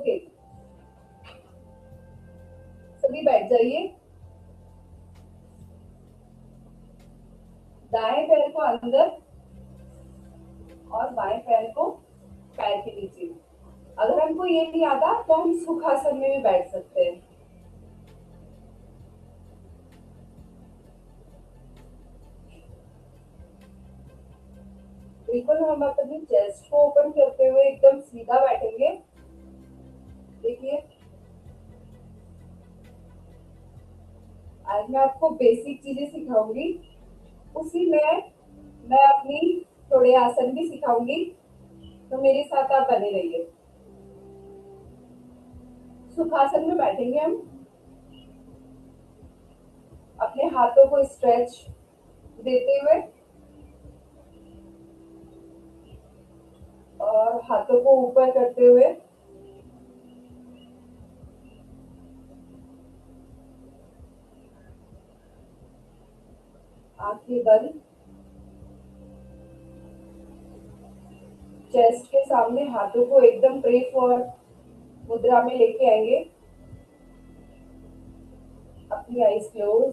Okay, सभी बैठ जाइए। दाएं पैर को अंदर और बाएं पैर को पैर के नीचे। अगर हमको ये नहीं आता तो हम सुखासन में भी बैठ सकते हैं। बिल्कुल हम अपनी चेस्ट को ओपन करते हुए एकदम सीधा बैठेंगे। देखिए, आज मैं आपको बेसिक चीजें सिखाऊंगी, उसी में मैं अपनी थोड़े आसन भी सिखाऊंगी, तो मेरे साथ आप बने रहिए। सुखासन में बैठेंगे हम, अपने हाथों को स्ट्रेच देते हुए और हाथों को ऊपर करते हुए। आंखें बंद, चेस्ट के सामने हाथों को एकदम प्रे फॉर मुद्रा में लेके आएंगे। अपनी आईज क्लोज।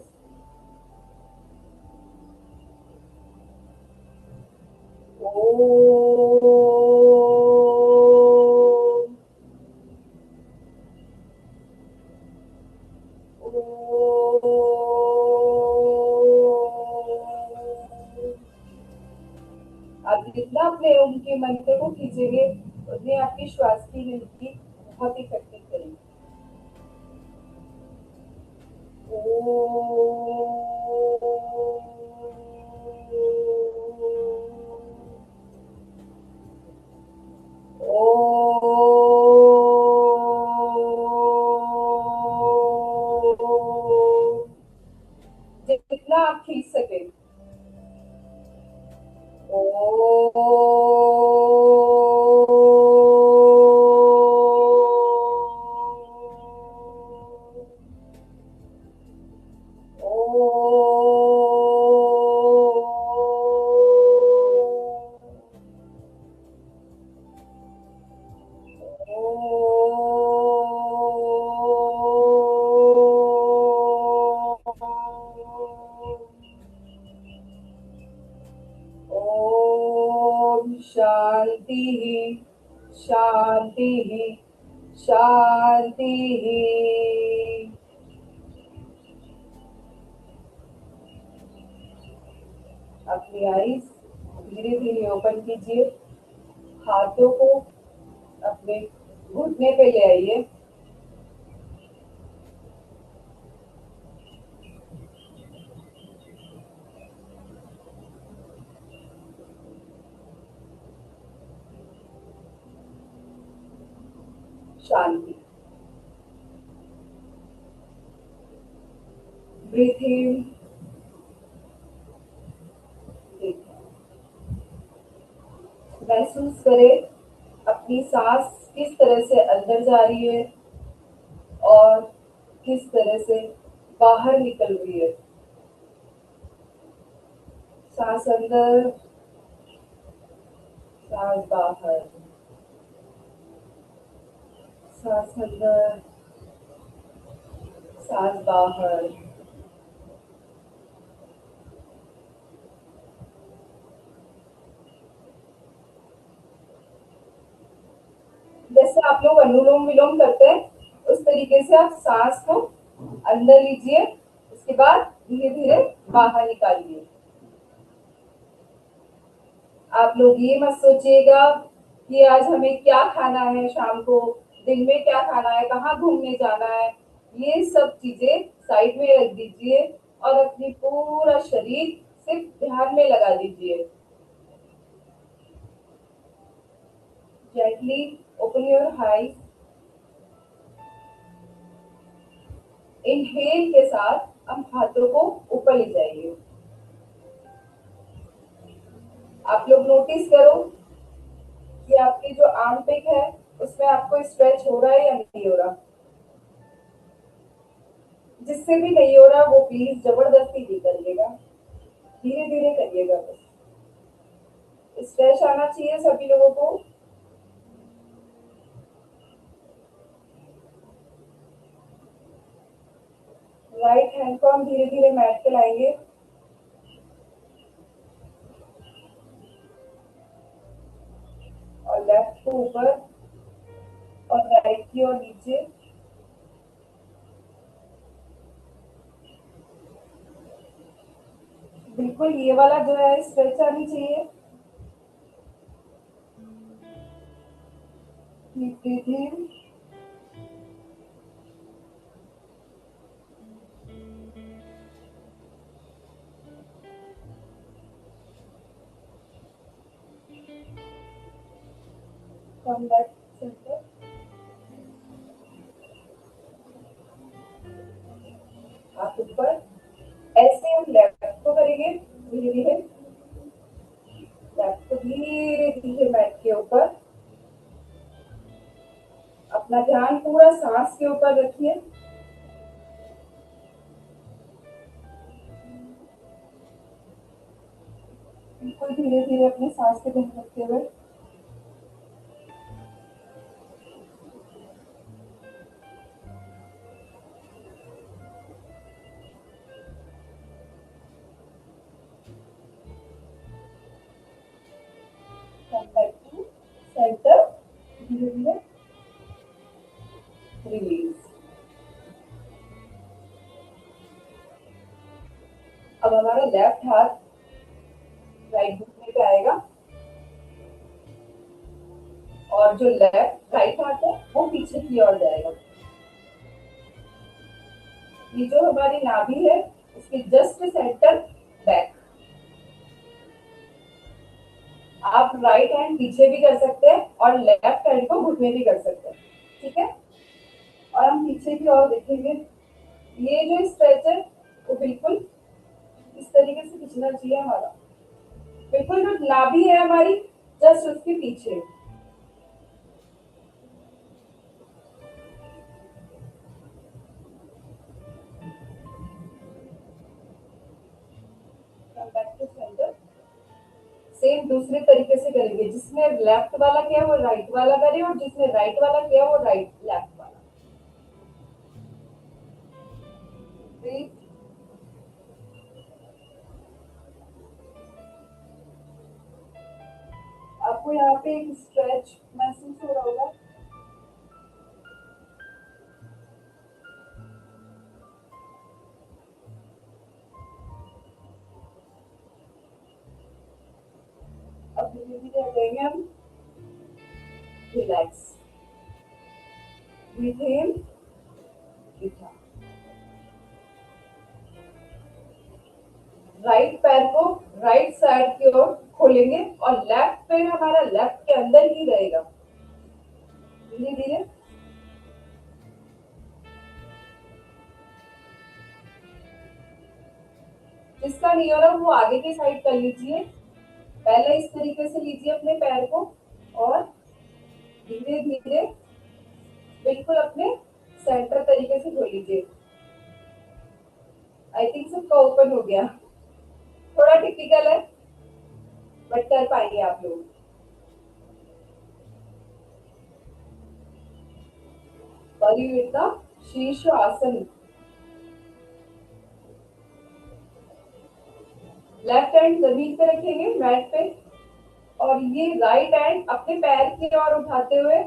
आप जितना अपने ओम के मंत्र को खींचेंगे उतनी आपकी श्वास की गिनती बहुत इफेक्टिव करेगी। जितना आप खींच सके। शांति शांति शांति। अपनी आईज धीरे धीरे ओपन कीजिए, हाथों को अपने घुटने पे ले आइए। शांति। ब्रीथ इन, महसूस करें अपनी सांस किस तरह से अंदर जा रही है और किस तरह से बाहर निकल रही है। सांस अंदर, सांस बाहर, सांस अंदर, सांस बाहर। जैसे आप लोग अनुलोम विलोम करते हैं उस तरीके से आप सांस को अंदर लीजिए, उसके बाद धीरे धीरे बाहर निकालिए। आप लोग ये मत सोचिएगा कि आज हमें क्या खाना है, शाम को दिन में क्या खाना है, कहाँ घूमने जाना है। ये सब चीजें साइड में रख दीजिए और अपनी पूरा शरीर सिर्फ ध्यान में लगा दीजिए। Gently open your eyes. Inhale के साथ हम हाथों को ऊपर ले जाइए। आप लोग नोटिस करो कि आपकी जो आर्म पिक है उसमें आपको स्ट्रेच हो रहा है या नहीं हो रहा। जिससे भी नहीं हो रहा वो प्लीज जबरदस्ती नहीं करिएगा, धीरे धीरे करिएगा। बस स्ट्रेच आना चाहिए सभी लोगों को। राइट हैंड को हम धीरे धीरे मैट पे लाएंगे और लेफ्ट को ऊपर और राइट की ओर नीचे। बिल्कुल ये वाला जो है स्ट्रेच आनी चाहिए। Keep breathing. Come back center. आप ऊपर ऐसे हम लेफ्ट को करेंगे धीरे धीरे। लेफ्ट को धीरे धीरे मैट के ऊपर। अपना ध्यान पूरा सांस के ऊपर रखिए। बिल्कुल धीरे धीरे अपने सांस पे ध्यान रखते हुए। Come back to center. धीरे धीरे रिलीज। अब हमारा लेफ्ट हाथ राइट घुटने पे आएगा और जो लेफ्ट राइट हाथ है वो पीछे की ओर जाएगा। ये जो हमारी नाभि है उसके जस्ट सेंटर बैक। आप राइट हैंड पीछे भी कर सकते हैं और लेफ्ट हैंड को घुटने भी कर सकते हैं। ठीक है, और हम पीछे की ओर देखेंगे। ये जो स्ट्रेच है वो बिल्कुल इस तरीके से खींचना चाहिए हमारा। बिल्कुल जो नाभि है हमारी जस्ट उसके पीछे। Back to centre. सेम दूसरे तरीके से करेंगे। जिसने लेफ्ट वाला किया वो राइट वाला करे और जिसने राइट वाला किया वो राइट लेफ्ट वाला। आपको यहाँ पे एक स्ट्रेच महसूस हो रहा होगा। अब धीरे धीरे हटेंगे हम। रिलैक्स। ब्रीथ इन, ब्रीथ आउट। राइट पैर को राइट साइड की ओर खोलेंगे और लेफ्ट पैर हमारा लेफ्ट के अंदर ही रहेगा। धीरे धीरे जिसका नहीं हो रहा वो आगे की साइड कर लीजिए। पहले इस तरीके से लीजिए अपने पैर को और धीरे धीरे बिल्कुल अपने सेंटर तरीके से खोल लीजिए। आई थिंक सबका ओपन हो गया। थोड़ा टिपिकल है बट कर पाएंगे आप लोग। परिवृता शीर्ष आसन। लेफ्ट हैंड जमीन पे रखेंगे मैट पे और ये राइट हैंड अपने पैर की ओर उठाते हुए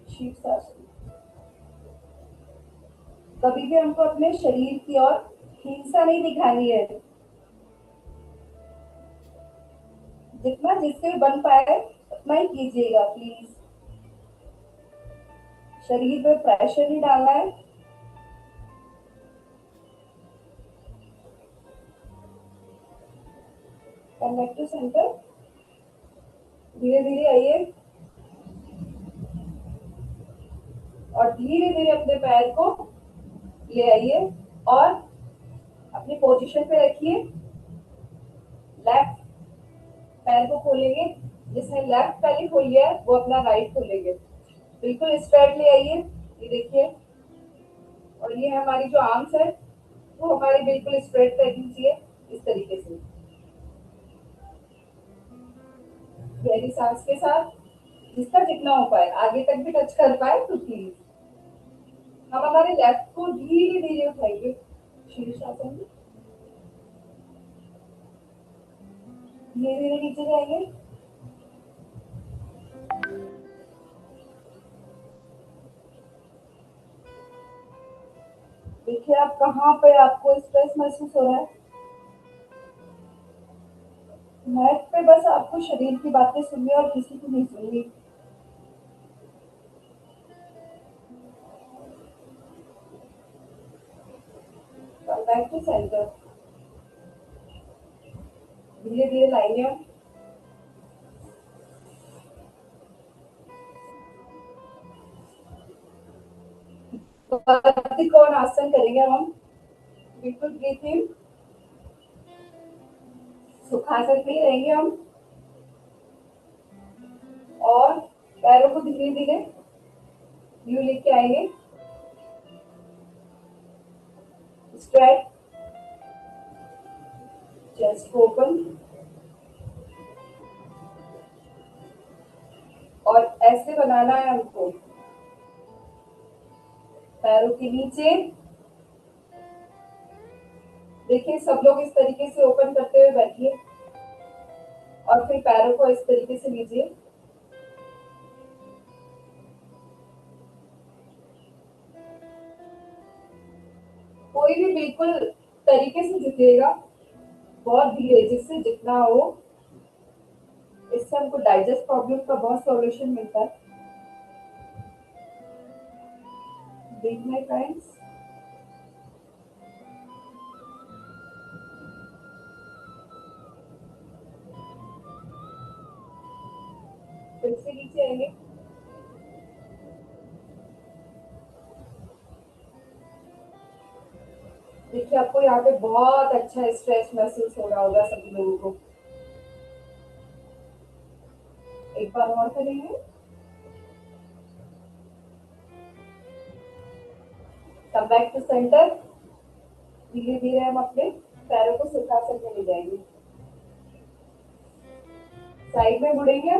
शीर्षासन। कभी भी हमको अपने शरीर की ओर हिंसा नहीं दिखानी है। जितना जिससे बन पाए उतना ही कीजिएगा प्लीज। शरीर पे प्रेशर नहीं डालना है। Connect to centre. धीरे धीरे आइए और धीरे धीरे अपने पैर को ले आइए और अपनी पोजीशन पे रखिए। लेफ्ट पैर को खोलेंगे। जिसने लेफ्ट पहले खोल लिया है वो अपना राइट खोलेंगे। बिल्कुल स्ट्रेट ले आइए। ये देखिए, और ये हमारी जो आर्म्स है वो हमारी बिल्कुल स्ट्रेट रहनी चाहिए इस तरीके से। गहरी सांस के साथ जिसका जितना हो पाए, आगे तक भी टच कर पाए तो प्लीज। हम हमारे लेफ्ट को धीरे धीरे उठाएंगे, शीर्षासन में धीरे धीरे नीचे जाएंगे। देखिए आप कहाँ पे आपको स्ट्रेस महसूस हो रहा है। मैट पे बस आपको शरीर की बातें सुननी और किसी की नहीं सुननी। कम बैक टू सेंटर, धीरे धीरे लाएंगे हम। कौन आसन करेंगे अब हम। बिल्कुल ब्रीथ इन, सुखासन में ही रहेंगे हम। और पैरों को धीरे धीरे यू लेके आएंगे, स्ट्रेट, चेस्ट को ओपन। और ऐसे बनाना है हमको, पैरों के नीचे। देखिए सब लोग इस तरीके से ओपन करते हुए बैठिए और फिर पैरों को इस तरीके से लीजिए। कोई भी बिल्कुल तरीके से झुकेगा, बहुत धीरे, जिससे जितना हो। इससे हमको डाइजेस्ट प्रॉब्लम का बहुत सॉल्यूशन मिलता है। देख माय फ्रेंड्स, फिर से नीचे आएंगे। देखिए आपको यहाँ पे बहुत अच्छा स्ट्रेस महसूस हो रहा होगा सभी लोगों को। एक बार और करेंगे। कम बैक टू सेंटर, धीरे धीरे हम अपने पैरों को सुखासन में ले जाएंगे, साइड में मुड़ेंगे।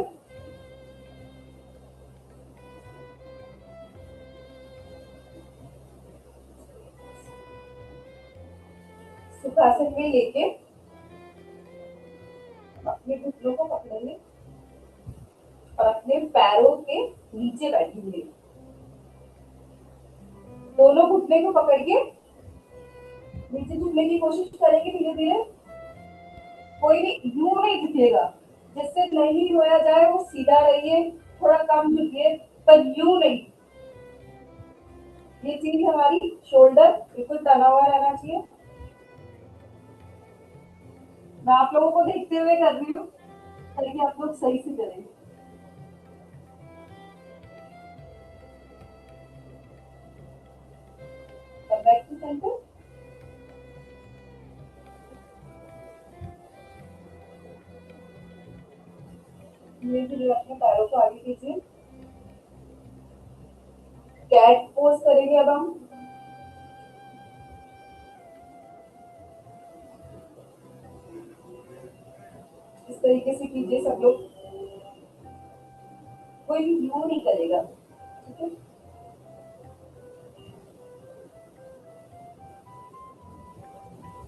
सुखासन में लेके अपने घुटनों को पकड़ेंगे और अपने पैरों के नीचे बैठेंगे। दोनों घुटने को पकड़ के नीचे झुकने की कोशिश करेंगे धीरे धीरे। कोई भी यूं नहीं झुकेगा, जिससे नहीं रोया जाए वो सीधा रहिए, थोड़ा कम झुकिए, पर यूं नहीं। ये चीज हमारी शोल्डर बिल्कुल तना हुआ रहना चाहिए। मैं आप लोगों को देखते हुए कर रही हूँ, ताकि आप लोग सही से करें। बैक टू सेंटर, धीरे धीरे अपने पैरों को आगे कीजिए। कैट पोज करेंगे अब हम। इस तरीके से कीजिए सब लोग, कोई भी यूं नहीं करेगा, ठीक है।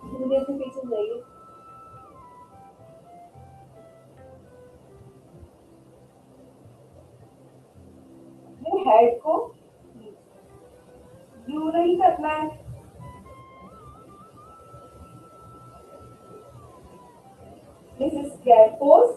धीरे से पीछे जाइए। अपने हेड को यूं नहीं करना है। This is cat pose.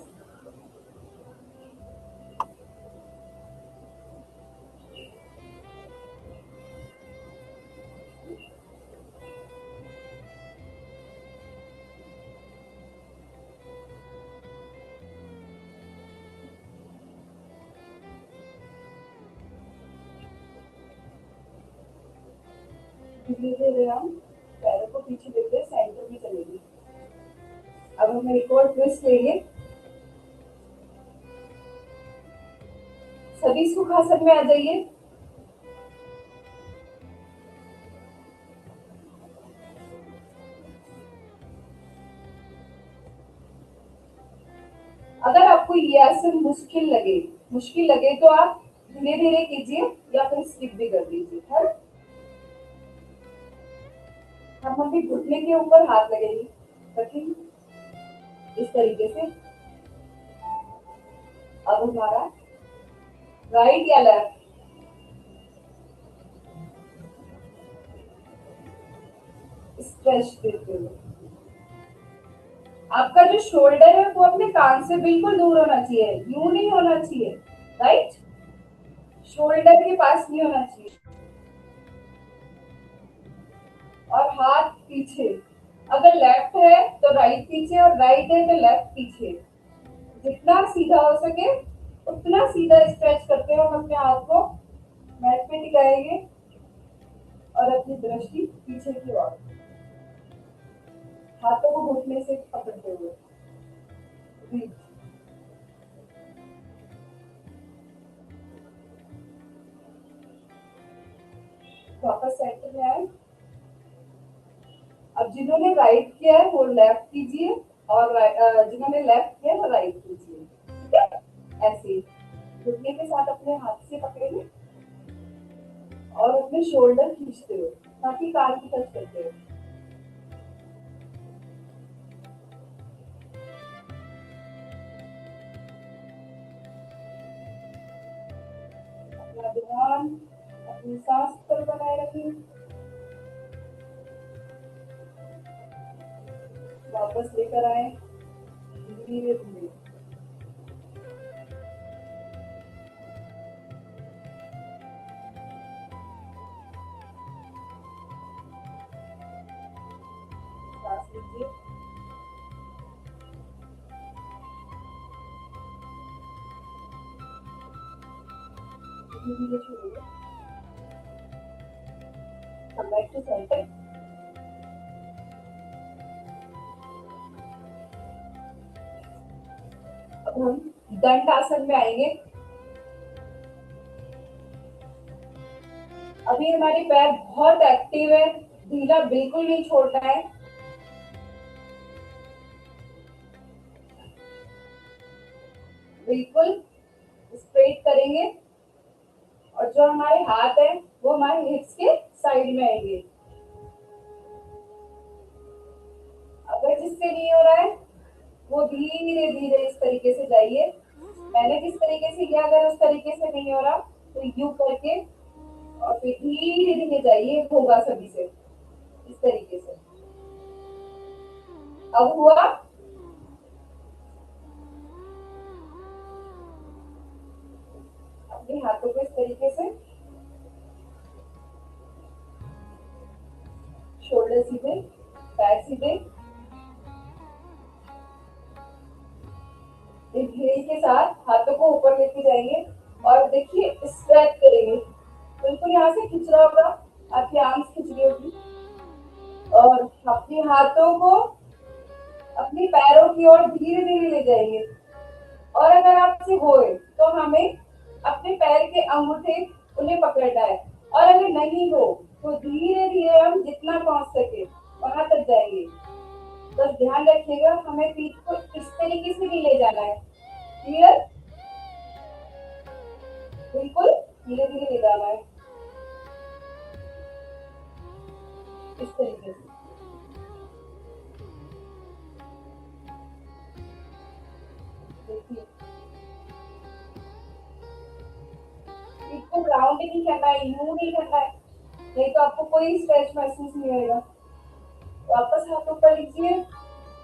धीरे धीरे हम पैरों को पीछे देते सेंटर में चलेंगे। अब हम एक और ट्विस्ट लेंगे। सभी सुखासन में आ जाइए। अगर आपको ये आसन मुश्किल लगे मुश्किल लगे तो आप धीरे धीरे कीजिए या फिर स्किप भी कर दीजिए, है ना। हम अभी घुटने के ऊपर हाथ लगेंगे, रखेंगे इस तरीके से। अब हमारा राइट या लेफ्ट, स्ट्रेच देते हुए। आपका जो शोल्डर है वो अपने कान से बिल्कुल दूर होना चाहिए, यूं नहीं होना चाहिए, राइट। शोल्डर के पास नहीं होना चाहिए। और हाथ पीछे, अगर लेफ्ट है तो राइट पीछे और राइट है तो लेफ्ट पीछे। जितना सीधा हो सके उतना सीधा स्ट्रेच करते हो हम अपने हाथ को मैट पे टिकाएंगे और अपनी दृष्टि पीछे की ओर, हाथों को घुटने से पकड़ते हुए। ब्रीथ। वापस सेंटर में आए। अब जिन्होंने राइट किया है वो लेफ्ट कीजिए और जिन्होंने लेफ्ट किया है वो राइट कीजिए, ठीक है। ऐसे ही घुटने के साथ अपने हाथ से पकड़ेंगे और अपने शोल्डर खींचते हुए ताकि कान की टच करते हुए। अपना ध्यान अपनी सांस पर बनाए रखें। वापस लेकर आए धीरे धीरे। सांस लीजिए, धीरे धीरे छोड़िए। Come back to center। अब हम दंड आसन में आएंगे। अभी हमारे पैर बहुत एक्टिव है, ढीला बिल्कुल नहीं छोड़ना है। बिल्कुल स्ट्रेट करेंगे और जो हमारे हाथ है वो हमारे हिप्स के साइड में आएंगे। अगर जिससे नहीं हो रहा है वो धीरे धीरे इस तरीके से जाइए। मैंने जिस तरीके से किया, अगर उस तरीके से नहीं हो रहा तो यू करके और फिर धीरे धीरे जाइए, होगा सभी से इस तरीके से। अब हुआ। अपने हाथों को इस तरीके से, शोल्डर सीधे, पैर सीधे। इंहेल के साथ हाथों को ऊपर लेके जाएंगे और देखिए स्ट्रेच करेंगे। बिल्कुल यहाँ से खींच रहा होगा, आपकी आर्म्स खींच रही होगी और अपने हाथों को अपने पैरों की ओर धीरे धीरे ले जाएंगे। और अगर आपसे होए तो हमें अपने पैर के अंगूठे उन्हें पकड़ना है और अगर नहीं हो तो धीरे धीरे हम जितना पहुंच सके वहां तक जाएंगे। बस ध्यान रखिएगा हमें पीठ को इस तरीके से नहीं ले जाना है। क्लियर। बिल्कुल धीरे धीरे ले जाना है इस तरीके से। देखिए पीठ को ग्राउंड नहीं करना है, यूं नहीं करना है, नहीं तो आपको कोई स्ट्रेच महसूस नहीं होगा। वापस हाथों पर लीजिए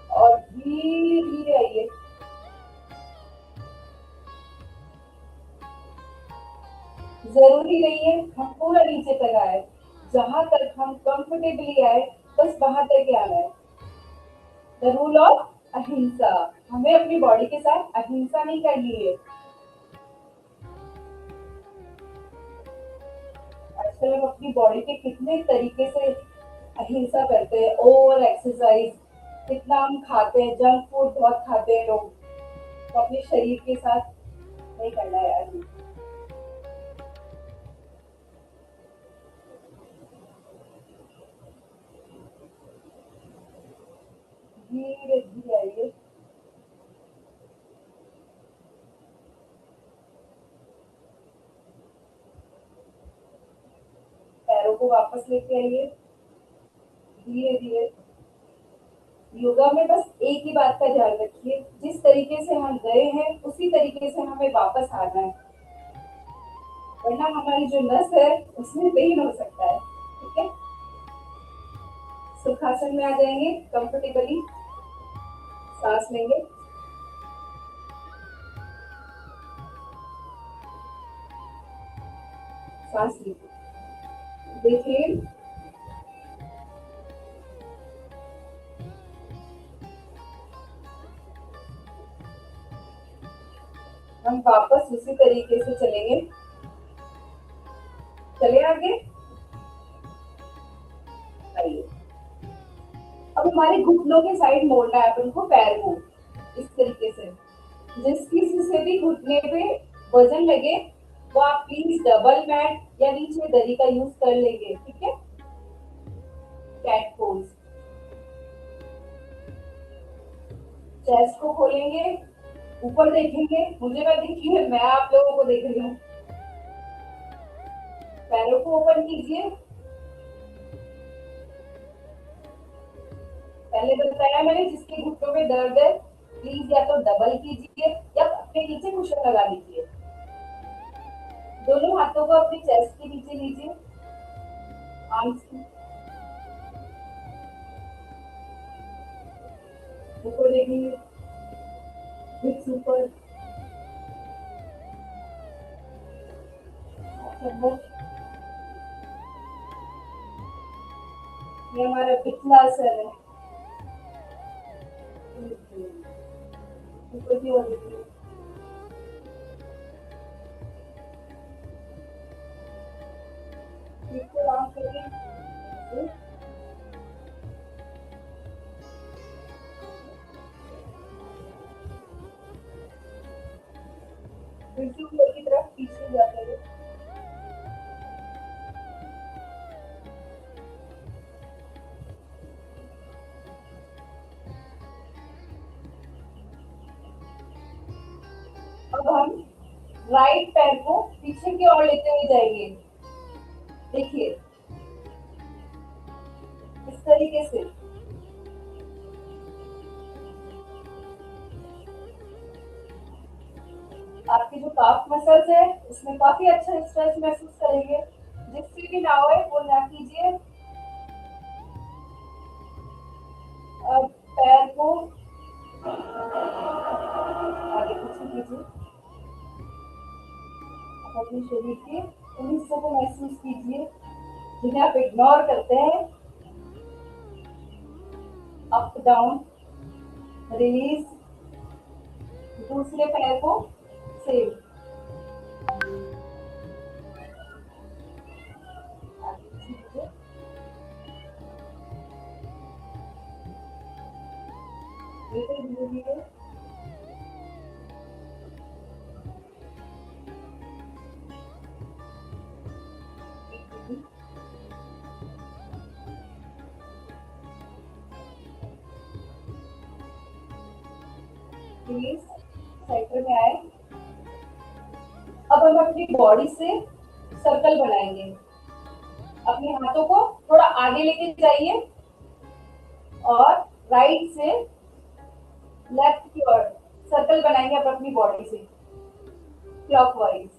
और धीरे धीरे आइए। जरूरी नहीं है हम पूरा नीचे तक आए, जहां तक हम कंफर्टेबली आए बस वहां तक ही आना है। द रूल ऑफ अहिंसा, हमें अपनी बॉडी के साथ अहिंसा नहीं करनी है। आजकल हम अपनी बॉडी के कितने तरीके से अहिंसा करते हैं, ओवर एक्सरसाइज, कितना हम खाते हैं, जंक फूड बहुत खाते हैं लोग। तो अपने शरीर के साथ नहीं करना है यार। धीरे धीरे आइए। को वापस लेके आइए धीरे धीरे। योगा में बस एक ही बात का ध्यान रखिए, जिस तरीके से हम गए हैं उसी तरीके से हमें वापस आना है, वरना हमारी जो नस है उसमें पेन हो सकता है। ठीक है, सुखासन में आ जाएंगे, कंफर्टेबली सांस लेंगे। सांस लीजिए, देखिए हम वापस उसी तरीके से चलेंगे। चले आगे, आइए। अब हमारे घुटनों के साइड मोड़ना है अपन को, पैर को इस तरीके से। जिस किसी से भी घुटने पे वजन लगे वो आप प्लीज डबल मैट या नीचे दरी का यूज कर लेंगे। ठीक है, कैट पोज। चेस्ट को खोलेंगे, ऊपर देखेंगे, मुझे मत देखिए, मैं आप लोगों को देख रही हूँ। पैरों को ओपन कीजिए। पहले बताया मैंने, जिसके घुटनों में दर्द है प्लीज या तो डबल कीजिए या अपने नीचे कुशन लगा लीजिए। दोनों हाथों को अपने चेस्ट के नीचे लीजिए, आर्म्स ऊपर देखेंगे, हिप्स ऊपर, कंधे। ये हमारा पिछला आसन है, ऊपर की ओर देखिए। इसको ऑन करिए, फिर से ऊपर की तरफ पीछे जाते हुए। अब हम राइट पैर को पीछे की ओर लेते हुए जाएंगे। देखिए इस तरीके से। आपकी जो काफ मसल्स है उसमें काफी अच्छा स्ट्रेच महसूस करेंगे। जिससे भी ना हो वो ना कीजिए। अब पैर को आगे पीछे कीजिए। अपने शरीर के उन हिस्सों को महसूस कीजिए जिन्हें आप इग्नोर करते हैं। Up down, release. दूसरे पैर को सेम आगे पीछे कीजिए। धीरे धीरे धीरे प्लीज सेंटर में आए। अब हम अपनी बॉडी से सर्कल बनाएंगे। अपने हाथों को थोड़ा आगे लेके जाइए और राइट से लेफ्ट की ओर सर्कल बनाएंगे आप अपनी बॉडी से क्लॉकवाइज।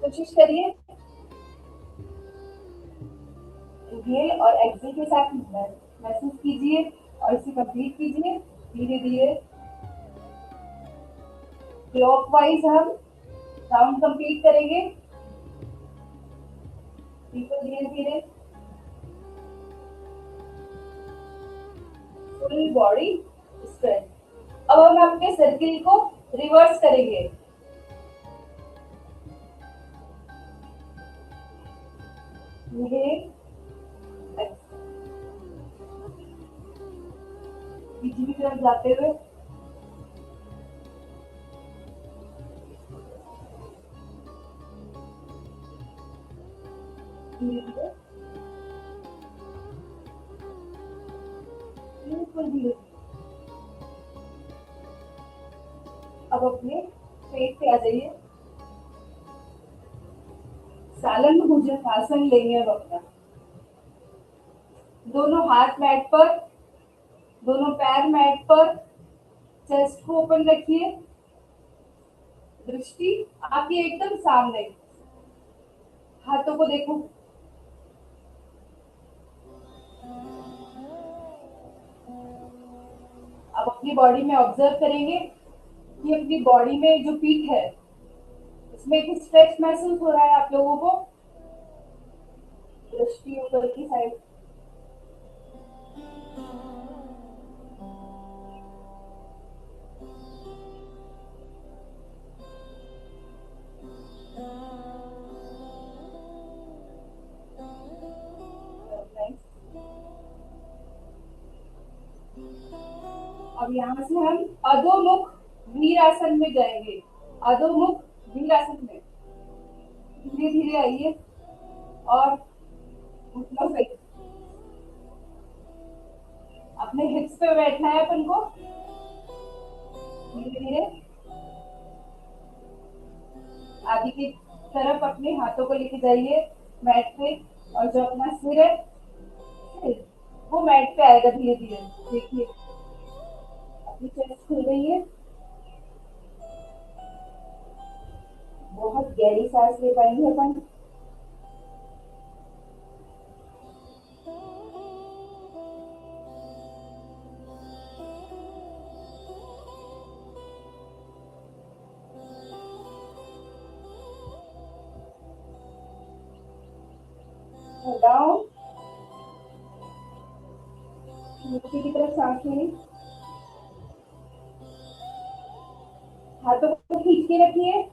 कोशिश करिए इनहेल और एक्सेल के साथ महसूस कीजिए और इसे कंप्लीट कीजिए धीरे धीरे। क्लॉकवाइज हम राउंड कंप्लीट करेंगे बिल्कुल धीरे धीरे। Full body stretch. अब हम अपने सर्किल को रिवर्स करेंगे। पीछे की तरफ जाते हुए धीरे धीरे, बिल्कुल धीरे। अब अपने पेट पे आ जाइए। सालन भुजंगासन लेंगे अब अपना। दोनों हाथ मैट पर, दोनों पैर मैट पर, चेस्ट को ओपन रखिए, दृष्टि आपकी एकदम सामने, हाथों को देखो। अब अपनी बॉडी में ऑब्जर्व करेंगे कि अपनी बॉडी में जो पीठ है उसमें एक स्ट्रेच महसूस हो रहा है आप लोगों को। दृष्टि ऊपर की साइड, अब यहाँ से हम अधोमुख वीरासन में जाएंगे। अधोमुख वीरासन में धीरे धीरे आइए और घुटनों से अपने हिप्स पे बैठना है अपन को। धीरे धीरे आगे की तरफ अपने हाथों को लेके जाइए मैट पे, और जो अपना सिर है वो मैट पे आएगा धीरे धीरे। देखिए अपनी चेस्ट खुल रही है, बहुत गहरी सांस ले पाएंगे अपन। डाउन, नीचे की तरफ सांस लें, हाथों को खींच के रखिए।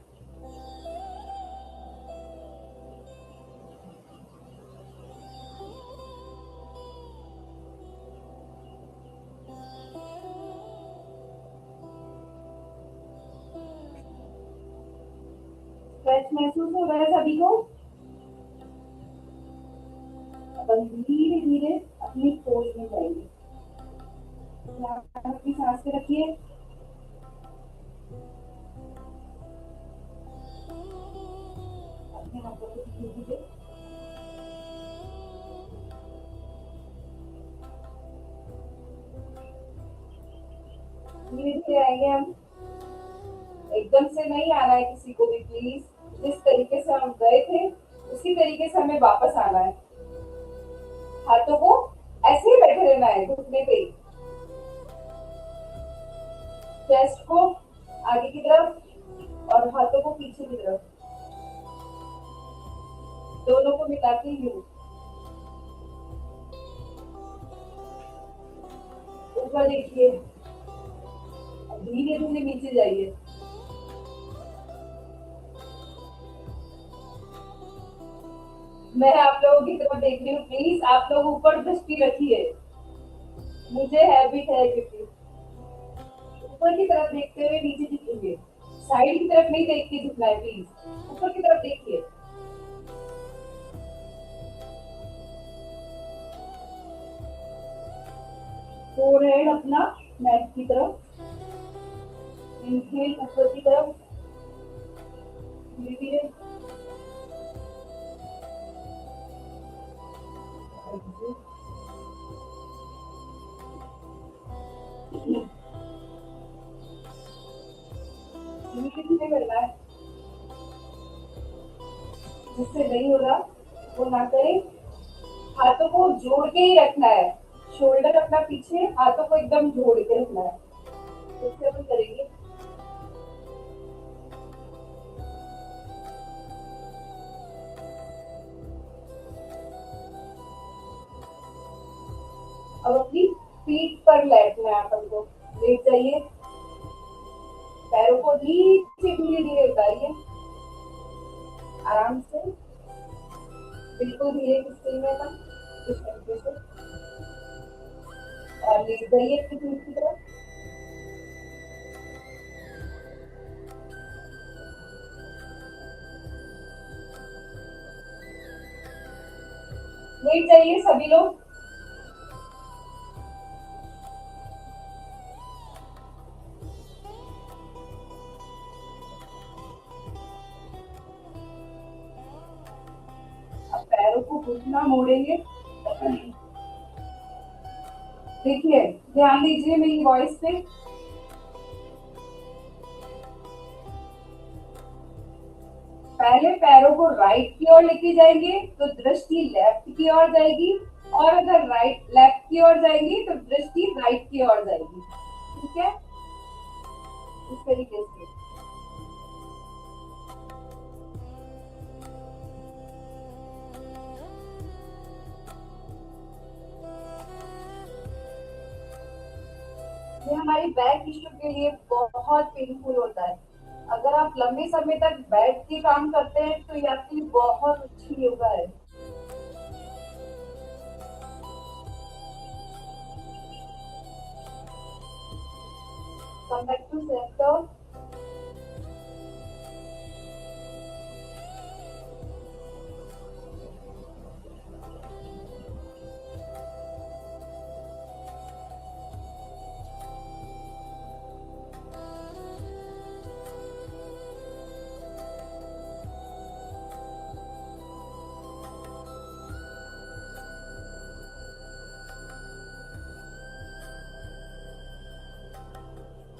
स्ट्रेच महसूस हो रहा है सभी को। अपन धीरे धीरे अपनी पोज में जाएंगे। अपनी सांस पे रखिए, अपने हाथों को धीरे धीरे धीरे धीरे आएंगे हम। एकदम से नहीं आना है किसी को भी, प्लीज। जिस तरीके से हम गए थे उसी तरीके से हमें वापस आना है। हाथों को ऐसे ही बैठे रहना है घुटने पे, चेस्ट को आगे की तरफ और हाथों को पीछे की तरफ, दोनों को मिला के यूं ऊपर देखिए, धीरे धीरे नीचे जाइए। मैं आप लोगों की तरफ देख रही हूँ, प्लीज आप लोग ऊपर दृष्टि रखिए। मुझे हैबिट है क्योंकि ऊपर की तरफ देखते हुए नीचे झुकेंगे, साइड की तरफ नहीं देख के झुकना है, प्लीज ऊपर की तरफ देखिए। फोरहेड अपना मैट की तरफ, इनहेल ऊपर की तरफ, धीरे धीरे धीरे धीरे करना है। जिससे नहीं हो रहा वो ना करें। हाथों को जोड़ के ही रखना है, शोल्डर अपना पीछे, हाथों को एकदम जोड़ के रखना है। इससे अपन करेंगे। अब अपनी पीठ पर लेटना है अपन को। लेट जाइए, पैरों को नीचे धीरे धीरे उतारिए, आराम से, बिल्कुल धीरे स्थिति में अपन इस तरीके से, और लेट जाइए अपनी पीठ की तरफ। लेट जाइए सभी लोग। अब पैरों को घुटना मोड़ेंगे। देखिए, ध्यान दीजिए मेरी वॉइस पे। पहले पैरों को राइट की ओर लेके जाएंगे तो दृष्टि लेफ्ट की ओर जाएगी, और अगर राइट लेफ्ट की ओर जाएंगी तो दृष्टि राइट की ओर जाएगी। ठीक है, इस तरीके से। ये हमारी बैक टिश्यू के लिए बहुत पेनफुल होता है। अगर आप लंबे समय तक बैठ के काम करते हैं तो ये आपके लिए बहुत अच्छी योगा है। Come back to centre.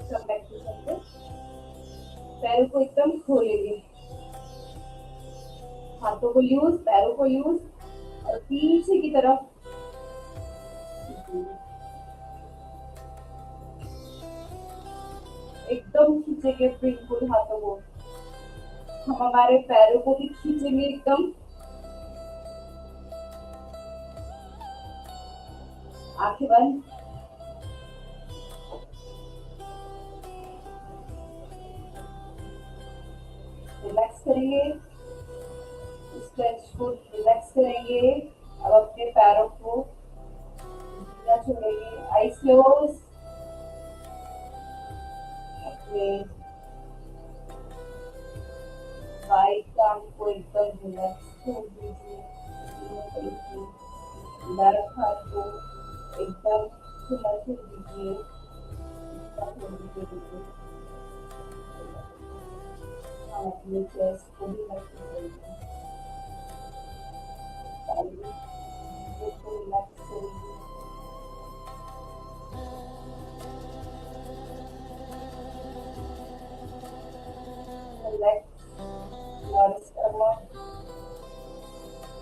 Come back to centre. पैरों को एकदम खोलेंगे, हाथों को यूज, पैरों को यूज, और पीछे की तरफ। एकदम खींचेंगे बिल्कुल हाथों को। हम हमारे पैरों को भी खींचेंगे एकदम। आंखें बंद। रिलैक्स करेंगे, स्ट्रेच को रिलैक्स करेंगे। अब अपने पैरों को सीधा छोड़ेंगे, आईज क्लोज। अपने राइट कान को एकदम रिलैक्स छोड़ दीजिए। लेफ्ट हाथ को एकदम खुला छोड़ दीजिए। हम अपने चेस्ट को भी रिलैक्स करेंगे, बिल्कुल रिलैक्स करेंगे। Relax, Norris Karma.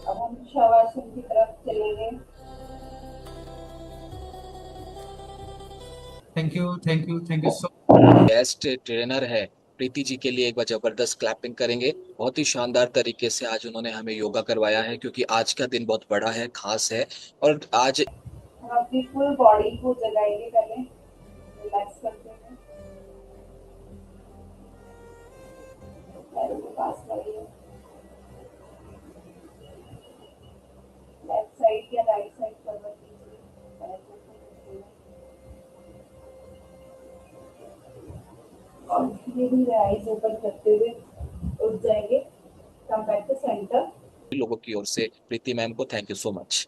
अब हम शवासन की तरफ चलेंगे। Thank you so. Best trainer है प्रीति जी के लिए एक बार जबरदस्त क्लैपिंग करेंगे। बहुत ही शानदार तरीके से आज उन्होंने हमें योगा करवाया है, क्योंकि आज का दिन बहुत बड़ा है, खास है। और आज हम अपनी फुल बॉडी को जगाएंगे, पहले रिलैक्स करते हैं। पैरों को पास करिए, लेफ्ट साइड या राइट साइड करवट कीजिए। पैर को खोलिए और धीरे धीरे आईज ओपन करते हुए उठ जाएंगे। Come back to centre. लोगों की ओर से प्रीति मैम को थैंक यू सो मच।